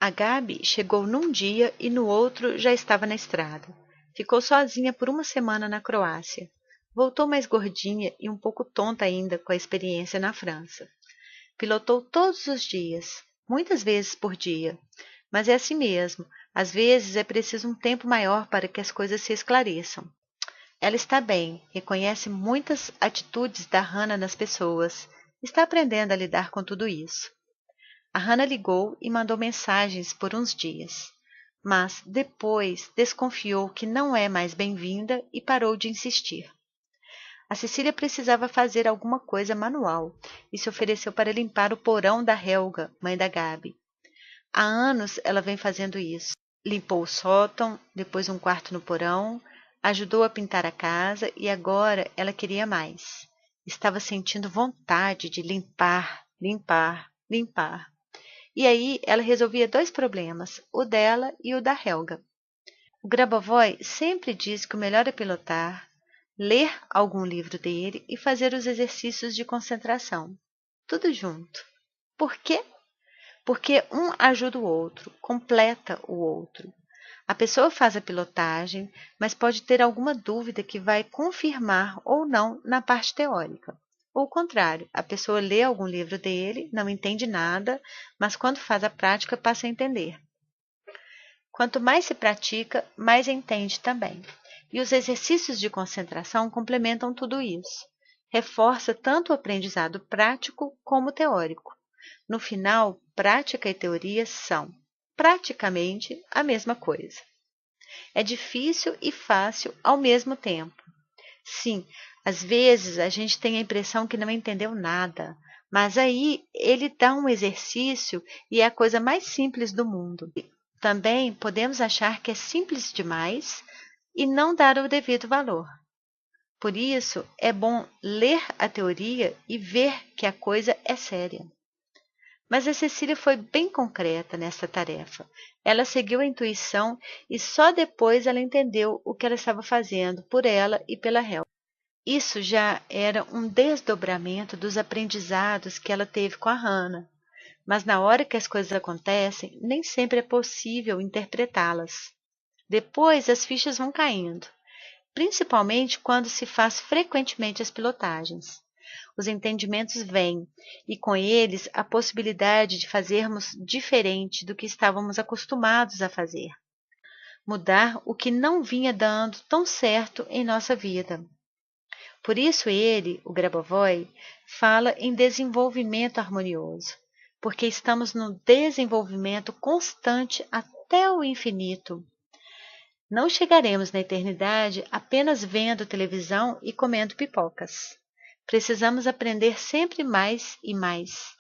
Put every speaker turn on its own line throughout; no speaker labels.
A Gabi chegou num dia e no outro já estava na estrada. Ficou sozinha por uma semana na Croácia. Voltou mais gordinha e um pouco tonta ainda com a experiência na França. Pilotou todos os dias, muitas vezes por dia. Mas é assim mesmo, às vezes é preciso um tempo maior para que as coisas se esclareçam. Ela está bem, reconhece muitas atitudes da Hannah nas pessoas. Está aprendendo a lidar com tudo isso. A Hannah ligou e mandou mensagens por uns dias, mas depois desconfiou que não é mais bem-vinda e parou de insistir. A Cecília precisava fazer alguma coisa manual e se ofereceu para limpar o porão da Helga, mãe da Gabi. Há anos ela vem fazendo isso. Limpou o sótão, depois um quarto no porão, ajudou a pintar a casa e agora ela queria mais. Estava sentindo vontade de limpar, limpar, limpar. E aí ela resolvia dois problemas, o dela e o da Helga. O Grabovoi sempre diz que o melhor é pilotar, ler algum livro dele e fazer os exercícios de concentração. Tudo junto. Por quê? Porque um ajuda o outro, completa o outro. A pessoa faz a pilotagem, mas pode ter alguma dúvida que vai confirmar ou não na parte teórica. Ou o contrário, a pessoa lê algum livro dele, não entende nada, mas quando faz a prática passa a entender. Quanto mais se pratica, mais entende também. E os exercícios de concentração complementam tudo isso. Reforça tanto o aprendizado prático como o teórico. No final, prática e teoria são, praticamente, a mesma coisa. É difícil e fácil ao mesmo tempo. Sim, às vezes a gente tem a impressão que não entendeu nada, mas aí ele dá um exercício e é a coisa mais simples do mundo. Também podemos achar que é simples demais e não dar o devido valor. Por isso, é bom ler a teoria e ver que a coisa é séria. Mas a Cecília foi bem concreta nessa tarefa. Ela seguiu a intuição e só depois ela entendeu o que ela estava fazendo por ela e pela Helga. Isso já era um desdobramento dos aprendizados que ela teve com a Hannah. Mas na hora que as coisas acontecem, nem sempre é possível interpretá-las. Depois as fichas vão caindo, principalmente quando se faz frequentemente as pilotagens. Os entendimentos vêm, e com eles a possibilidade de fazermos diferente do que estávamos acostumados a fazer. Mudar o que não vinha dando tão certo em nossa vida. Por isso ele, o Grabovoi, fala em desenvolvimento harmonioso, porque estamos no desenvolvimento constante até o infinito. Não chegaremos na eternidade apenas vendo televisão e comendo pipocas. Precisamos aprender sempre mais e mais.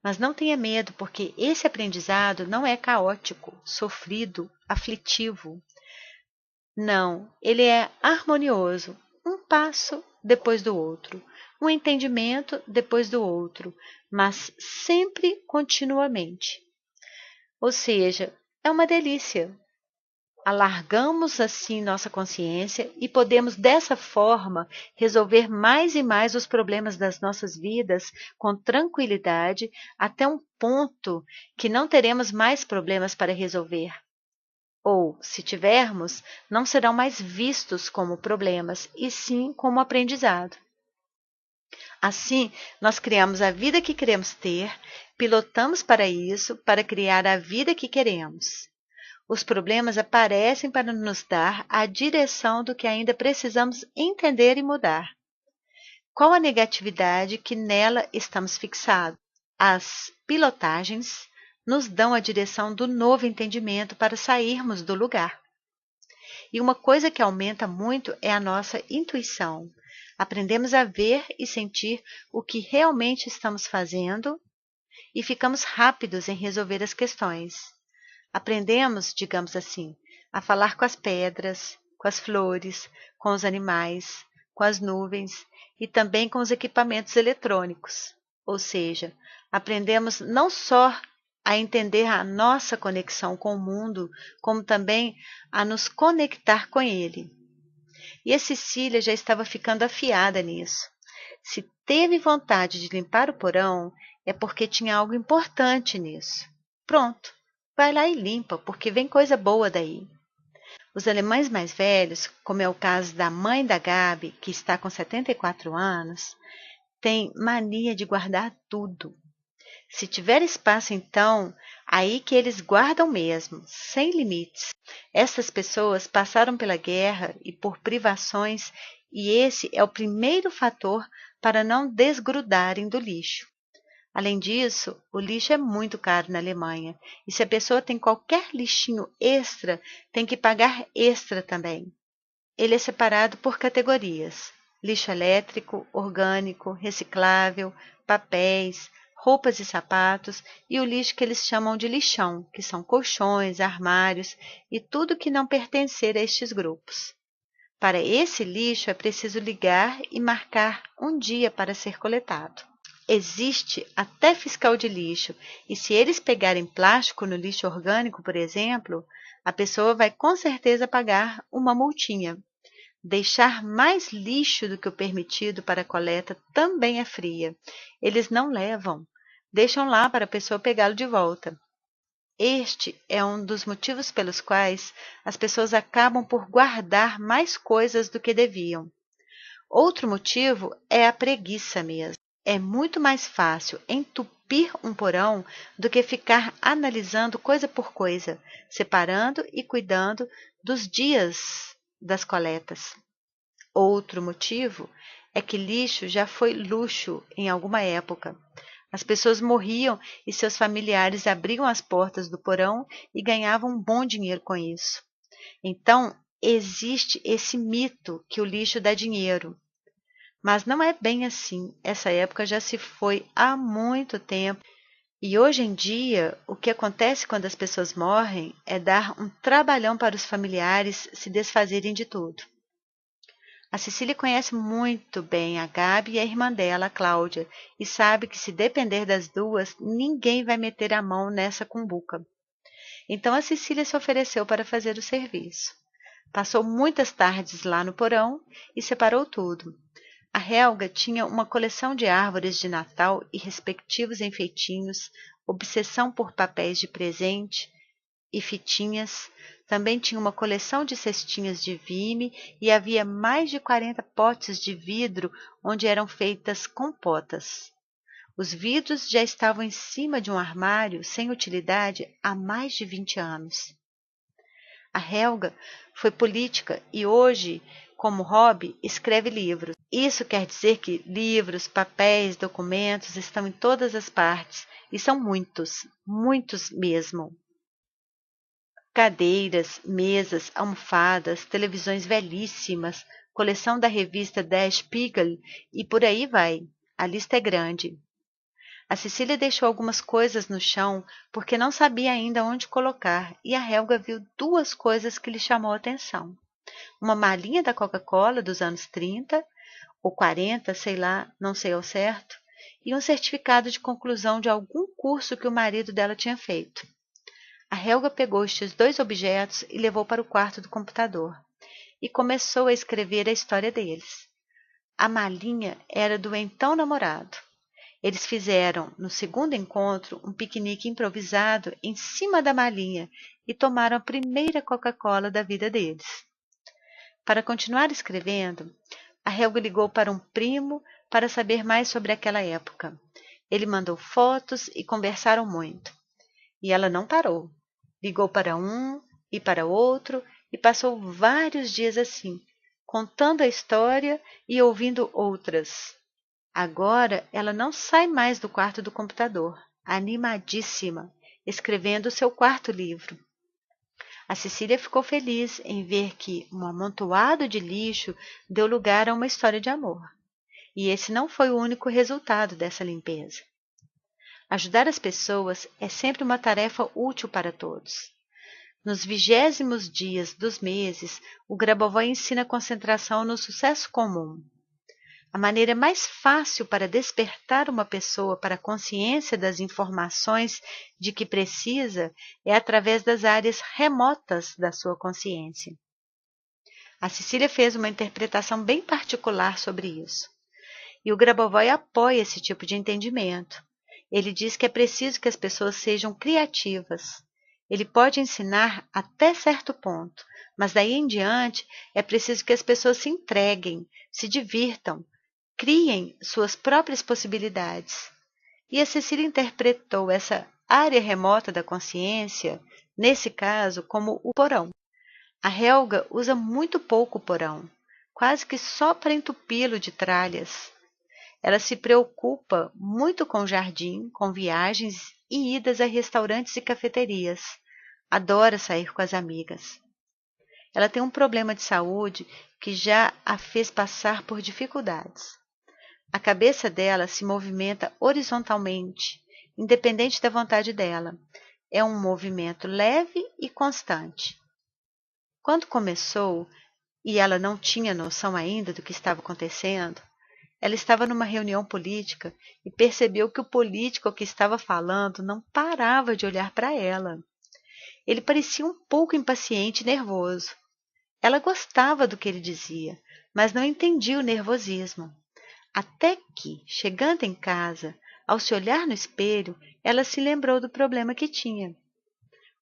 Mas não tenha medo, porque esse aprendizado não é caótico, sofrido, aflitivo. Não, ele é harmonioso, um passo depois do outro, um entendimento depois do outro, mas sempre continuamente. Ou seja, é uma delícia. Alargamos assim nossa consciência e podemos dessa forma resolver mais e mais os problemas das nossas vidas com tranquilidade até um ponto que não teremos mais problemas para resolver. Ou, se tivermos, não serão mais vistos como problemas, e sim como aprendizado. Assim, nós criamos a vida que queremos ter, pilotamos para isso, para criar a vida que queremos. Os problemas aparecem para nos dar a direção do que ainda precisamos entender e mudar. Qual a negatividade que nela estamos fixados? As pilotagens nos dão a direção do novo entendimento para sairmos do lugar. E uma coisa que aumenta muito é a nossa intuição. Aprendemos a ver e sentir o que realmente estamos fazendo e ficamos rápidos em resolver as questões. Aprendemos, digamos assim, a falar com as pedras, com as flores, com os animais, com as nuvens e também com os equipamentos eletrônicos. Ou seja, aprendemos não só a entender a nossa conexão com o mundo, como também a nos conectar com ele. E a Cecília já estava ficando afiada nisso. Se teve vontade de limpar o porão, é porque tinha algo importante nisso. Pronto, vai lá e limpa, porque vem coisa boa daí. Os alemães mais velhos, como é o caso da mãe da Gabi, que está com 74 anos, têm mania de guardar tudo. Se tiver espaço, então, aí que eles guardam mesmo, sem limites. Essas pessoas passaram pela guerra e por privações, e esse é o primeiro fator para não desgrudarem do lixo. Além disso, o lixo é muito caro na Alemanha, e se a pessoa tem qualquer lixinho extra, tem que pagar extra também. Ele é separado por categorias: lixo elétrico, orgânico, reciclável, papéis, roupas e sapatos e o lixo que eles chamam de lixão, que são colchões, armários e tudo que não pertencer a estes grupos. Para esse lixo é preciso ligar e marcar um dia para ser coletado. Existe até fiscal de lixo, e se eles pegarem plástico no lixo orgânico, por exemplo, a pessoa vai com certeza pagar uma multinha. Deixar mais lixo do que o permitido para a coleta também é fria. Eles não levam, deixam lá para a pessoa pegá-lo de volta. Este é um dos motivos pelos quais as pessoas acabam por guardar mais coisas do que deviam. Outro motivo é a preguiça mesmo. É muito mais fácil entupir um porão do que ficar analisando coisa por coisa, separando e cuidando dos dias das coletas. Outro motivo é que lixo já foi luxo em alguma época. As pessoas morriam e seus familiares abriam as portas do porão e ganhavam um bom dinheiro com isso. Então, existe esse mito que o lixo dá dinheiro. Mas não é bem assim. Essa época já se foi há muito tempo. E hoje em dia, o que acontece quando as pessoas morrem é dar um trabalhão para os familiares se desfazerem de tudo. A Cecília conhece muito bem a Gabi e a irmã dela, a Cláudia, e sabe que se depender das duas, ninguém vai meter a mão nessa cumbuca. Então a Cecília se ofereceu para fazer o serviço. Passou muitas tardes lá no porão e separou tudo. A Helga tinha uma coleção de árvores de Natal e respectivos enfeitinhos, obsessão por papéis de presente e fitinhas. Também tinha uma coleção de cestinhas de vime e havia mais de 40 potes de vidro onde eram feitas compotas. Os vidros já estavam em cima de um armário sem utilidade há mais de 20 anos. A Helga foi política e hoje, como hobby, escreve livros. Isso quer dizer que livros, papéis, documentos estão em todas as partes e são muitos, muitos mesmo. Cadeiras, mesas, almofadas, televisões velhíssimas, coleção da revista Der Spiegel e por aí vai. A lista é grande. A Cecília deixou algumas coisas no chão porque não sabia ainda onde colocar e a Helga viu duas coisas que lhe chamou a atenção. Uma malinha da Coca-Cola dos anos 30 ou 40, sei lá, não sei ao certo, e um certificado de conclusão de algum curso que o marido dela tinha feito. A Helga pegou estes dois objetos e levou para o quarto do computador e começou a escrever a história deles. A malinha era do então namorado. Eles fizeram, no segundo encontro, um piquenique improvisado em cima da malinha e tomaram a primeira Coca-Cola da vida deles. Para continuar escrevendo, a Helga ligou para um primo para saber mais sobre aquela época. Ele mandou fotos e conversaram muito. E ela não parou. Ligou para um e para outro e passou vários dias assim, contando a história e ouvindo outras. Agora ela não sai mais do quarto do computador, animadíssima, escrevendo seu quarto livro. A Cecília ficou feliz em ver que um amontoado de lixo deu lugar a uma história de amor. E esse não foi o único resultado dessa limpeza. Ajudar as pessoas é sempre uma tarefa útil para todos. Nos 20º dias dos meses, o Grabovoi ensina concentração no sucesso comum. A maneira mais fácil para despertar uma pessoa para a consciência das informações de que precisa é através das áreas remotas da sua consciência. A Cecília fez uma interpretação bem particular sobre isso. E o Grabovoi apoia esse tipo de entendimento. Ele diz que é preciso que as pessoas sejam criativas. Ele pode ensinar até certo ponto, mas daí em diante é preciso que as pessoas se entreguem, se divirtam, criem suas próprias possibilidades. E a Cecília interpretou essa área remota da consciência, nesse caso, como o porão. A Helga usa muito pouco o porão, quase que só para entupi-lo de tralhas. Ela se preocupa muito com o jardim, com viagens e idas a restaurantes e cafeterias. Adora sair com as amigas. Ela tem um problema de saúde que já a fez passar por dificuldades. A cabeça dela se movimenta horizontalmente, independente da vontade dela. É um movimento leve e constante. Quando começou, e ela não tinha noção ainda do que estava acontecendo, ela estava numa reunião política e percebeu que o político que estava falando não parava de olhar para ela. Ele parecia um pouco impaciente e nervoso. Ela gostava do que ele dizia, mas não entendia o nervosismo. Até que, chegando em casa, ao se olhar no espelho, ela se lembrou do problema que tinha.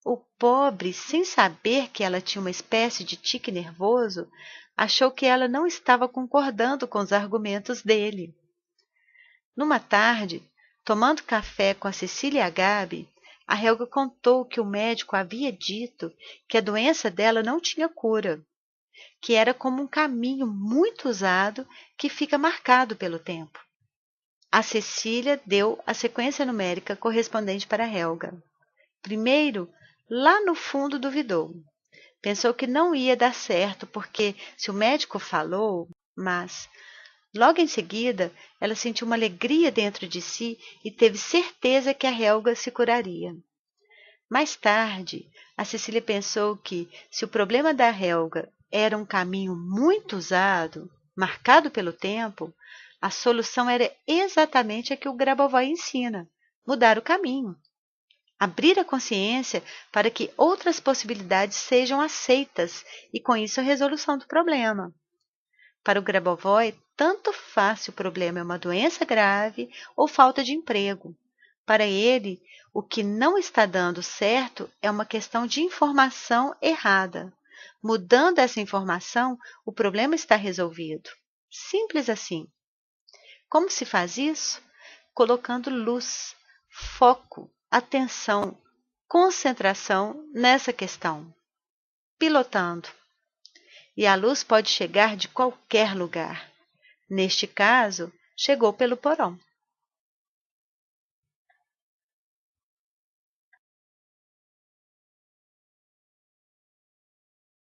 O pobre, sem saber que ela tinha uma espécie de tique nervoso, achou que ela não estava concordando com os argumentos dele. Numa tarde, tomando café com a Cecília e a Gabi, a Helga contou que o médico havia dito que a doença dela não tinha cura, que era como um caminho muito usado que fica marcado pelo tempo. A Cecília deu a sequência numérica correspondente para a Helga. Primeiro, lá no fundo duvidou. Pensou que não ia dar certo, porque se o médico falou, mas logo em seguida ela sentiu uma alegria dentro de si e teve certeza que a Helga se curaria. Mais tarde, a Cecília pensou que, se o problema da Helga era um caminho muito usado, marcado pelo tempo, a solução era exatamente a que o Grabovoi ensina: mudar o caminho. Abrir a consciência para que outras possibilidades sejam aceitas e, com isso, a resolução do problema. Para o Grabovoi, tanto faz se o problema é uma doença grave ou falta de emprego. Para ele, o que não está dando certo é uma questão de informação errada. Mudando essa informação, o problema está resolvido. Simples assim. Como se faz isso? Colocando luz, foco, atenção, concentração nessa questão. Pilotando. E a luz pode chegar de qualquer lugar. Neste caso, chegou pelo porão.